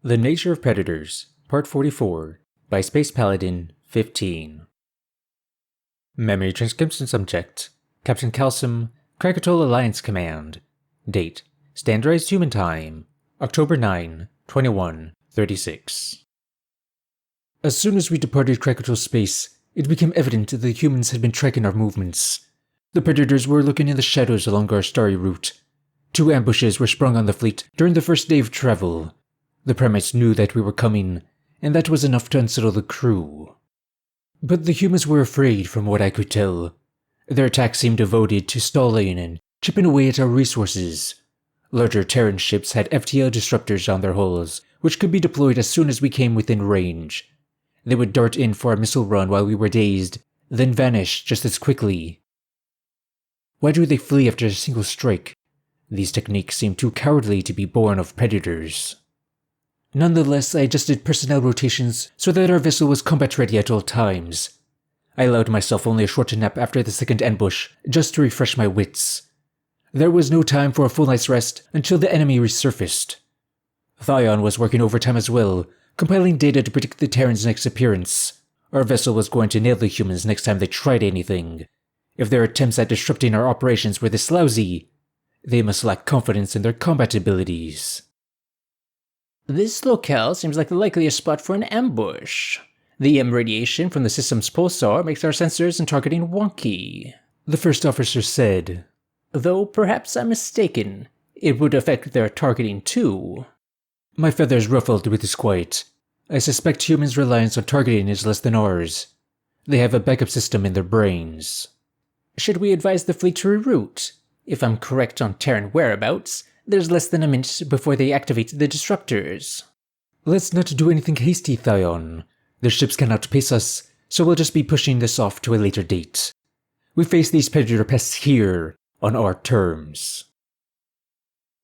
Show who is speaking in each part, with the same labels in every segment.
Speaker 1: The Nature of Predators, Part 44, by Space Paladin 15. Memory transcription subject: Captain Calsum, Krakatoa Alliance Command. Date: Standardized Human Time, October 9, 2136. As soon as we departed Krakatoa space, it became evident that the humans had been tracking our movements. The Predators were lurking in the shadows along our starry route. 2 ambushes were sprung on the fleet during the first day of travel. The Primates knew that we were coming, and that was enough to unsettle the crew. But the humans were afraid, from what I could tell. Their attack seemed devoted to stalling and chipping away at our resources. Larger Terran ships had FTL disruptors on their hulls, which could be deployed as soon as we came within range. They would dart in for a missile run while we were dazed, then vanish just as quickly. Why do they flee after a single strike? These techniques seem too cowardly to be born of Predators. Nonetheless, I adjusted personnel rotations so that our vessel was combat ready at all times. I allowed myself only a short nap after the second ambush, just to refresh my wits. There was no time for a full night's rest until the enemy resurfaced. Thyon was working overtime as well, compiling data to predict the Terrans' next appearance. Our vessel was going to nail the humans next time they tried anything. If their attempts at disrupting our operations were this lousy, they must lack confidence in their combat abilities.
Speaker 2: This locale seems like the likeliest spot for an ambush. The EM radiation from the system's pulsar makes our sensors and targeting wonky,
Speaker 1: the first officer said.
Speaker 2: Though perhaps I'm mistaken. It would affect their targeting too.
Speaker 1: My feathers ruffled with disquiet. I suspect humans' reliance on targeting is less than ours. They have a backup system in their brains.
Speaker 2: Should we advise the fleet to reroute? If I'm correct on Terran whereabouts, there's less than a minute before they activate the disruptors.
Speaker 1: Let's not do anything hasty, Thyon. Their ships cannot pace us, so we'll just be pushing this off to a later date. We face these Predator pests here, on our terms.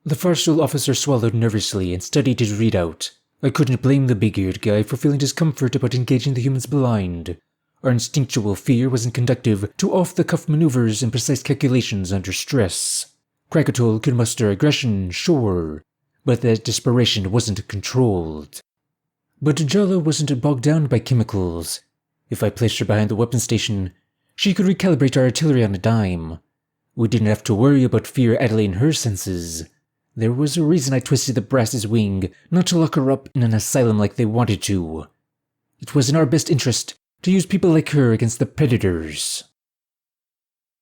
Speaker 1: The Farsul officer swallowed nervously and studied his readout. I couldn't blame the big-eared guy for feeling discomfort about engaging the humans blind. Our instinctual fear wasn't conducive to off-the-cuff maneuvers and precise calculations under stress. Krakatoa could muster aggression, sure, but that desperation wasn't controlled. But Jala wasn't bogged down by chemicals. If I placed her behind the weapon station, she could recalibrate our artillery on a dime. We didn't have to worry about fear alienating her senses. There was a reason I twisted the brass's wing not to lock her up in an asylum like they wanted to. It was in our best interest to use people like her against the Predators.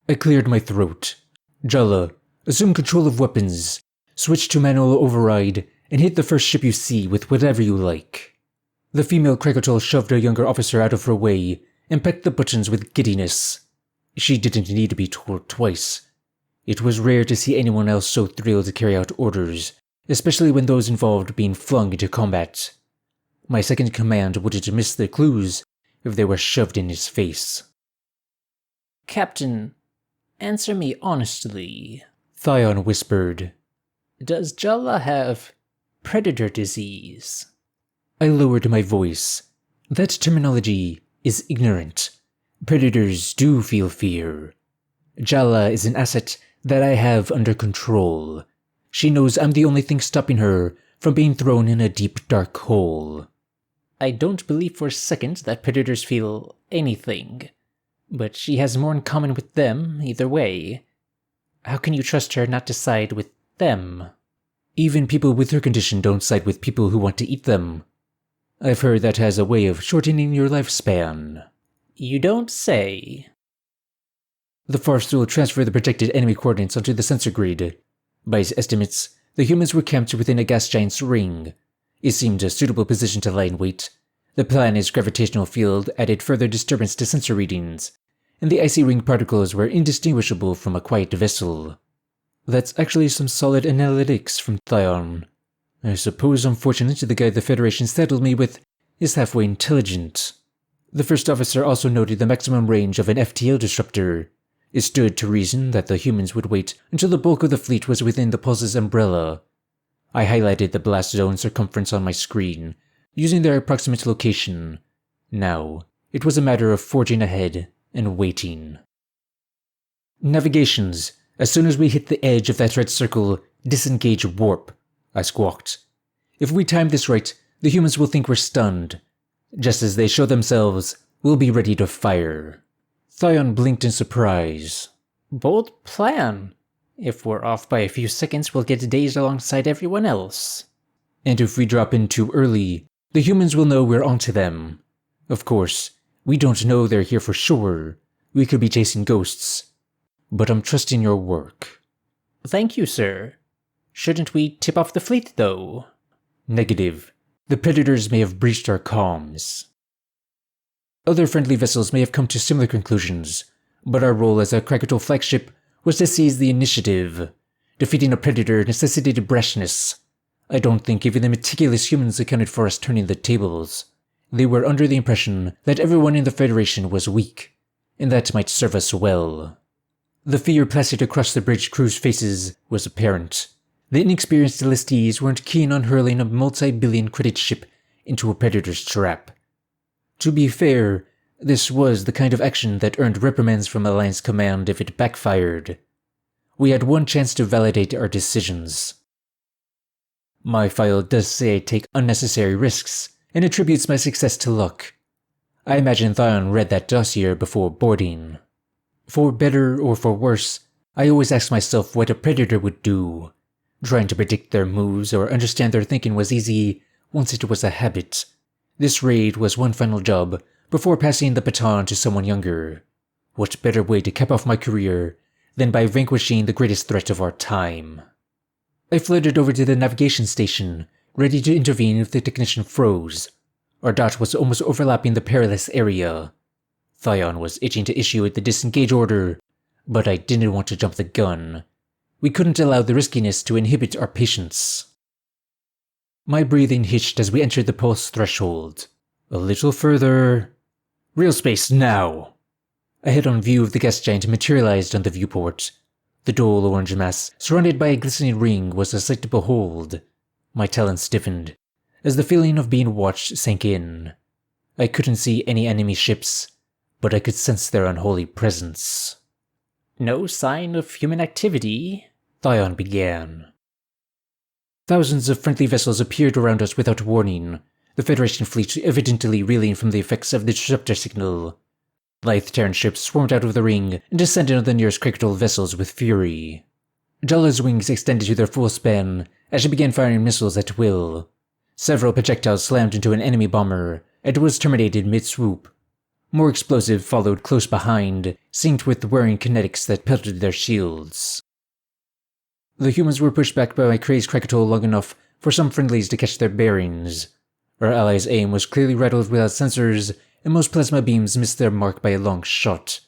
Speaker 1: I cleared my throat. Jala, assume control of weapons, switch to manual override, and hit the first ship you see with whatever you like. The female Krakatoa shoved a younger officer out of her way and pecked the buttons with giddiness. She didn't need to be told twice. It was rare to see anyone else so thrilled to carry out orders, especially when those involved being flung into combat. My second command wouldn't miss the clues if they were shoved in his face.
Speaker 2: Captain, answer me honestly,
Speaker 1: Thyon whispered.
Speaker 2: Does Jala have Predator disease?
Speaker 1: I lowered my voice. That terminology is ignorant. Predators do feel fear. Jala is an asset that I have under control. She knows I'm the only thing stopping her from being thrown in a deep dark hole.
Speaker 2: I don't believe for a second that Predators feel anything, but she has more in common with them either way. How can you trust her not to side with them?
Speaker 1: Even people with her condition don't side with people who want to eat them. I've heard that has a way of shortening your lifespan.
Speaker 2: You don't say.
Speaker 1: The Farsul transferred the projected enemy coordinates onto the sensor grid. By his estimates, the humans were camped within a gas giant's ring. It seemed a suitable position to lie in wait. The planet's gravitational field added further disturbance to sensor readings, and the icy ring particles were indistinguishable from a quiet vessel. That's actually some solid analytics from Thyon. I suppose unfortunately the guy the Federation saddled me with is halfway intelligent. The first officer also noted the maximum range of an FTL disruptor. It stood to reason that the humans would wait until the bulk of the fleet was within the pulse's umbrella. I highlighted the blast zone circumference on my screen, using their approximate location. Now, it was a matter of forging ahead and waiting. Navigations. As soon as we hit the edge of that red circle, disengage warp, I squawked. If we time this right, The humans will think we're stunned. Just as they show themselves, we'll be ready to fire. Thyon blinked in surprise.
Speaker 2: Bold plan. If we're off by a few seconds, we'll get dazed alongside everyone else.
Speaker 1: And if we drop in too early, the humans will know we're onto them. Of course, we don't know they're here for sure. We could be chasing ghosts. But I'm trusting your work.
Speaker 2: Thank you, sir. Shouldn't we tip off the fleet, though?
Speaker 1: Negative. The Predators may have breached our comms. Other friendly vessels may have come to similar conclusions, but our role as a Krakatoa flagship was to seize the initiative. Defeating a Predator necessitated brashness. I don't think even the meticulous humans accounted for us turning the tables. They were under the impression that everyone in the Federation was weak, and that might serve us well. The fear plastered across the bridge crew's faces was apparent. The inexperienced Celestes weren't keen on hurling a multi-billion credit ship into a Predator's trap. To be fair, this was the kind of action that earned reprimands from Alliance Command if it backfired. We had one chance to validate our decisions. My file does say I take unnecessary risks, and attributes my success to luck. I imagine Thyon read that dossier before boarding. For better or for worse, I always asked myself what a Predator would do. Trying to predict their moves or understand their thinking was easy once it was a habit. This raid was one final job before passing the baton to someone younger. What better way to cap off my career than by vanquishing the greatest threat of our time? I flitted over to the navigation station, ready to intervene if the technician froze. Our dot was almost overlapping the perilous area. Thyon was itching to issue the disengage order, but I didn't want to jump the gun. We couldn't allow the riskiness to inhibit our patience. My breathing hitched as we entered the pulse threshold. A little further. Real space now! A head-on view of the gas giant materialized on the viewport. The dull orange mass, surrounded by a glistening ring, was a sight to behold. My talons stiffened, as the feeling of being watched sank in. I couldn't see any enemy ships, but I could sense their unholy presence.
Speaker 2: No sign of human activity,
Speaker 1: Thyon began. Thousands of friendly vessels appeared around us without warning, the Federation fleet evidently reeling from the effects of the disruptor signal. Lithe Terran ships swarmed out of the ring and descended on the nearest Krakatoa vessels with fury. Jala's wings extended to their full span as she began firing missiles at will. Several projectiles slammed into an enemy bomber and was terminated mid-swoop. More explosive followed close behind, synced with the whirring kinetics that pelted their shields. The humans were pushed back by my crazed Krakatoa long enough for some friendlies to catch their bearings. Our allies' aim was clearly rattled without sensors, and most plasma beams missed their mark by a long shot.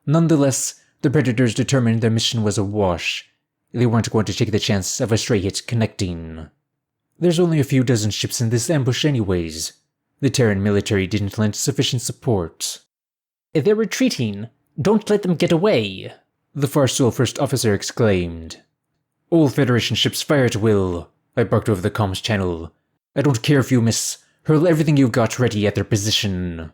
Speaker 1: Nonetheless, the Predators determined their mission was a wash. They weren't going to take the chance of a stray hit connecting. There's only a few dozen ships in this ambush anyways. The Terran military didn't lend sufficient support.
Speaker 2: They're retreating. Don't let them get away,
Speaker 1: the Farsoul First Officer exclaimed. All Federation ships fire at will, I barked over the comms channel. I don't care if you miss. Hurl everything you've got ready at their position.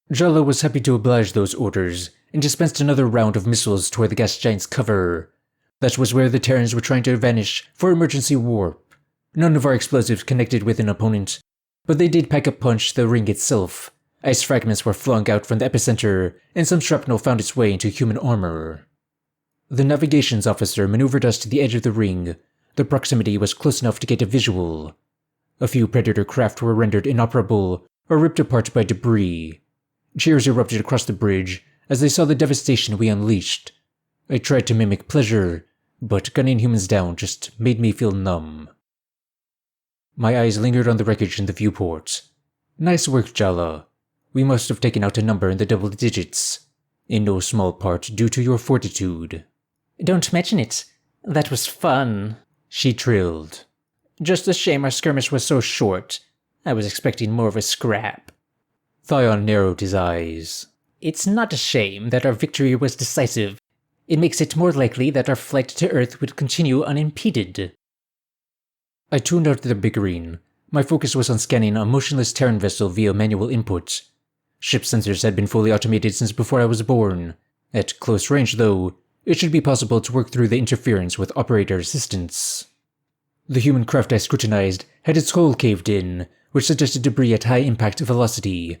Speaker 1: Jala was happy to oblige those orders, and dispensed another round of missiles toward the gas giant's cover. That was where the Terrans were trying to vanish for emergency warp. None of our explosives connected with an opponent, but they did pack a punch the ring itself. Ice fragments were flung out from the epicenter, and some shrapnel found its way into human armor. The navigations officer maneuvered us to the edge of the ring. The proximity was close enough to get a visual. A few Predator craft were rendered inoperable or ripped apart by debris. Cheers erupted across the bridge as they saw the devastation we unleashed. I tried to mimic pleasure, but gunning humans down just made me feel numb. My eyes lingered on the wreckage in the viewport. Nice work, Jala. We must have taken out a number in the double digits, in no small part due to your fortitude.
Speaker 2: Don't mention it. That was fun,
Speaker 1: she trilled.
Speaker 2: Just a shame our skirmish was so short. I was expecting more of a scrap.
Speaker 1: Thyon narrowed his eyes.
Speaker 2: It's not a shame that our victory was decisive. It makes it more likely that our flight to Earth would continue unimpeded.
Speaker 1: I tuned out the bickering. My focus was on scanning a motionless Terran vessel via manual input. Ship sensors had been fully automated since before I was born. At close range, though, it should be possible to work through the interference with operator assistance. The human craft I scrutinized had its hull caved in, which suggested debris at high impact velocity.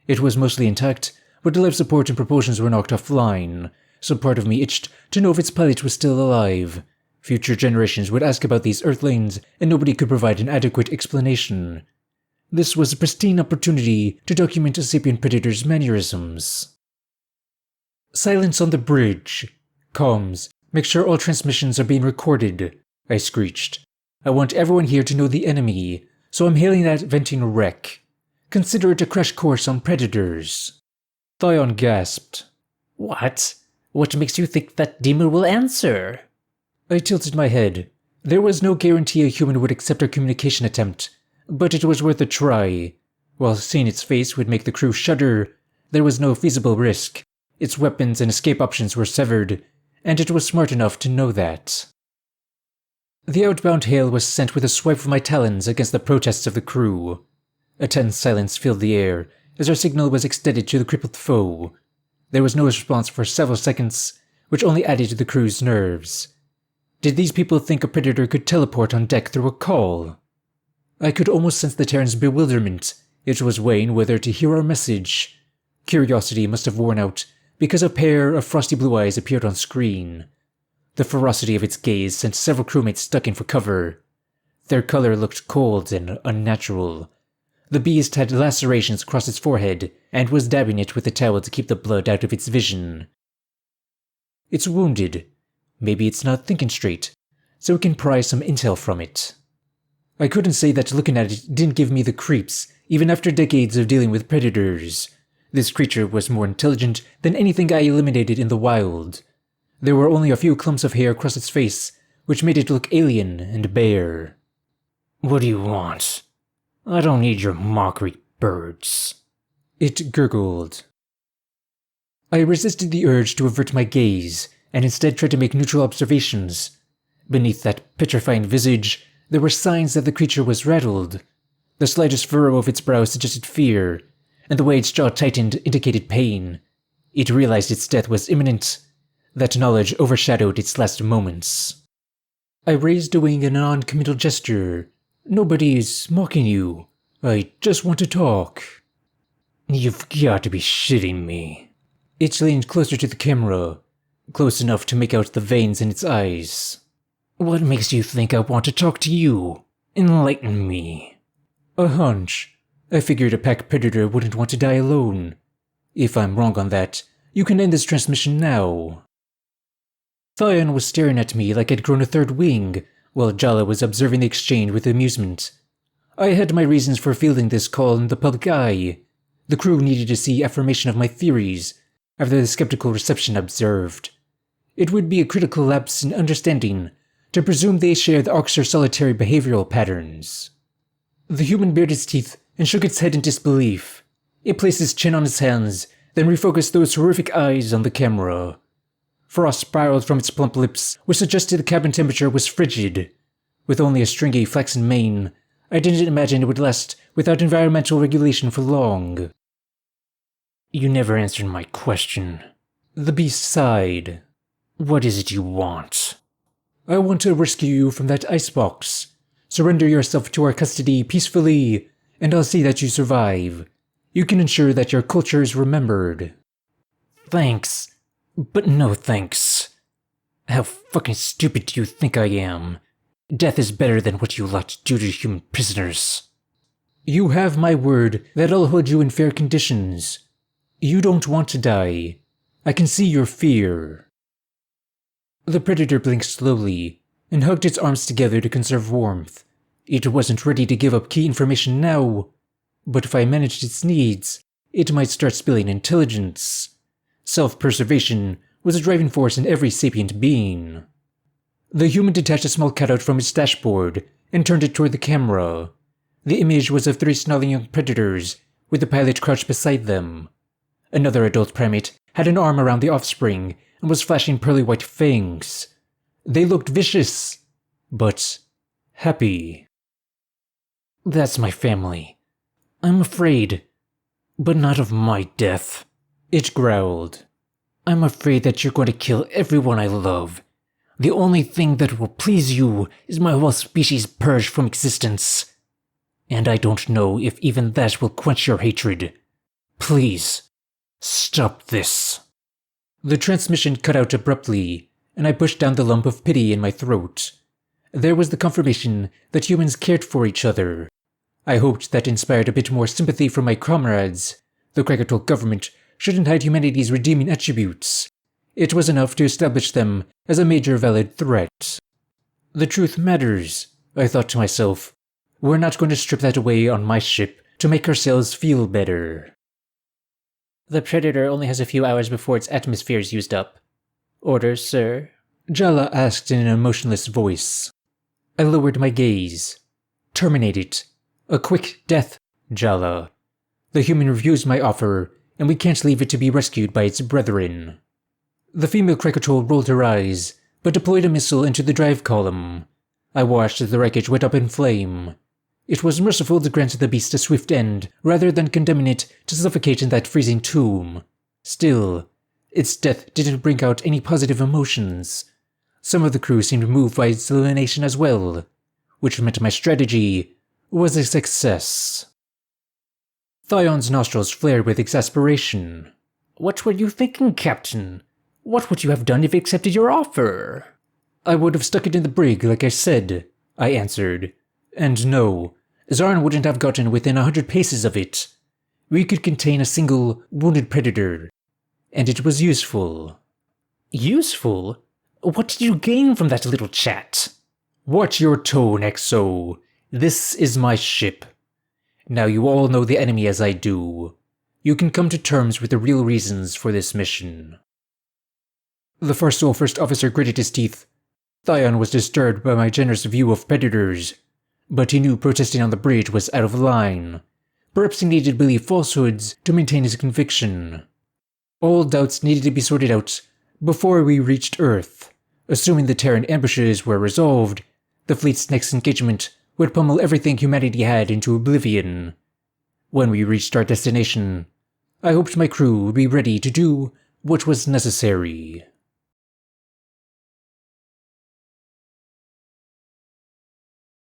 Speaker 1: It was mostly intact, but the life support and propulsions were knocked offline, so part of me itched to know if its pilot was still alive. Future generations would ask about these Earthlings, and nobody could provide an adequate explanation. This was a pristine opportunity to document a sapient predator's mannerisms. Silence on the bridge. Comms, make sure all transmissions are being recorded, I screeched. I want everyone here to know the enemy, so I'm hailing that venting wreck. Consider it a crash course on predators. Thayon gasped.
Speaker 2: What? What makes you think that demon will answer?
Speaker 1: I tilted my head. There was no guarantee a human would accept our communication attempt, but it was worth a try. While seeing its face would make the crew shudder, there was no feasible risk. Its weapons and escape options were severed, and it was smart enough to know that. The outbound hail was sent with a swipe of my talons against the protests of the crew. A tense silence filled the air as our signal was extended to the crippled foe. There was no response for several seconds, which only added to the crew's nerves. Did these people think a predator could teleport on deck through a call? I could almost sense the Terran's bewilderment. It was weighing whether to hear our message. Curiosity must have worn out because a pair of frosty blue eyes appeared on screen. The ferocity of its gaze sent several crewmates ducking for cover. Their color looked cold and unnatural. The beast had lacerations across its forehead and was dabbing it with a towel to keep the blood out of its vision. It's wounded. Maybe it's not thinking straight, so we can pry some intel from it. I couldn't say that looking at it didn't give me the creeps, even after decades of dealing with predators. This creature was more intelligent than anything I eliminated in the wild. There were only a few clumps of hair across its face, which made it look alien and bare.
Speaker 2: What do you want? I don't need your mockery, birds.
Speaker 1: It gurgled. I resisted the urge to avert my gaze, and instead tried to make neutral observations. Beneath that petrifying visage, there were signs that the creature was rattled. The slightest furrow of its brow suggested fear, and the way its jaw tightened indicated pain. It realized its death was imminent. That knowledge overshadowed its last moments. I raised a wing in a non-committal gesture. Nobody's mocking you. I just want to talk.
Speaker 2: You've got to be shitting me.
Speaker 1: It leaned closer to the camera, close enough to make out the veins in its eyes.
Speaker 2: What makes you think I want to talk to you? Enlighten me.
Speaker 1: A hunch. I figured a pack predator wouldn't want to die alone. If I'm wrong on that, you can end this transmission now. Thayon was staring at me like I'd grown a third wing, while Jala was observing the exchange with amusement. I had my reasons for fielding this call in the public eye. The crew needed to see affirmation of my theories, after the skeptical reception observed. It would be a critical lapse in understanding to presume they share the Arxer solitary behavioral patterns. The human bared its teeth and shook its head in disbelief. It placed its chin on its hands, then refocused those horrific eyes on the camera. Frost spiraled from its plump lips, which suggested the cabin temperature was frigid. With only a stringy flaxen mane, I didn't imagine it would last without environmental regulation for long.
Speaker 2: You never answered my question.
Speaker 1: The beast sighed.
Speaker 2: What is it you want?
Speaker 1: I want to rescue you from that icebox. Surrender yourself to our custody peacefully, and I'll see that you survive. You can ensure that your culture is remembered.
Speaker 2: Thanks, but no thanks. How fucking stupid do you think I am? Death is better than what you lot do to human prisoners.
Speaker 1: You have my word that I'll hold you in fair conditions. You don't want to die. I can see your fear. The predator blinked slowly and hugged its arms together to conserve warmth. It wasn't ready to give up key information now, but if I managed its needs, it might start spilling intelligence. Self-preservation was a driving force in every sapient being. The human detached a small cutout from its dashboard and turned it toward the camera. The image was of 3 snarling young predators, with the pilot crouched beside them. Another adult primate had an arm around the offspring and was flashing pearly white fangs. They looked vicious, but happy.
Speaker 2: That's my family. I'm afraid, but not of my death.
Speaker 1: It growled.
Speaker 2: I'm afraid that you're going to kill everyone I love. The only thing that will please you is my whole species purged from existence. And I don't know if even that will quench your hatred. Please, stop this." The transmission cut out abruptly, and I pushed down the lump of pity in my throat. There was the confirmation that humans cared for each other. I hoped that inspired a bit more sympathy from my comrades. The Krakatoa government shouldn't hide humanity's redeeming attributes. It was enough to establish them as a major valid threat. The truth matters, I thought to myself. We're not going to strip that away on my ship to make ourselves feel better. The Predator only has a few hours before its atmosphere is used up. Orders, sir? Jala asked in an emotionless voice. I lowered my gaze. Terminate it. A quick death, Jala. The human refused my offer, and we can't leave it to be rescued by its brethren. The female Krakatoa rolled her eyes, but deployed a missile into the drive column. I watched as the wreckage went up in flame. It was merciful to grant the beast a swift end, rather than condemning it to suffocate in that freezing tomb. Still, its death didn't bring out any positive emotions. Some of the crew seemed moved by its elimination as well, which meant my strategy was a success. Thion's nostrils flared with exasperation. What were you thinking, Captain? What would you have done if he accepted your offer? I would have stuck it in the brig, like I said, I answered. And no, Zarin wouldn't have gotten within 100 paces of it. We could contain a single, wounded predator. And it was useful. Useful? What did you gain from that little chat? Watch your tone, XO. This is my ship. Now you all know the enemy as I do. You can come to terms with the real reasons for this mission. The First Officer gritted his teeth. Thion was disturbed by my generous view of predators, but he knew protesting on the bridge was out of line. Perhaps he needed to believe falsehoods to maintain his conviction. All doubts needed to be sorted out before we reached Earth. Assuming the Terran ambushes were resolved, the fleet's next engagement would pummel everything humanity had into oblivion. When we reached our destination, I hoped my crew would be ready to do what was necessary.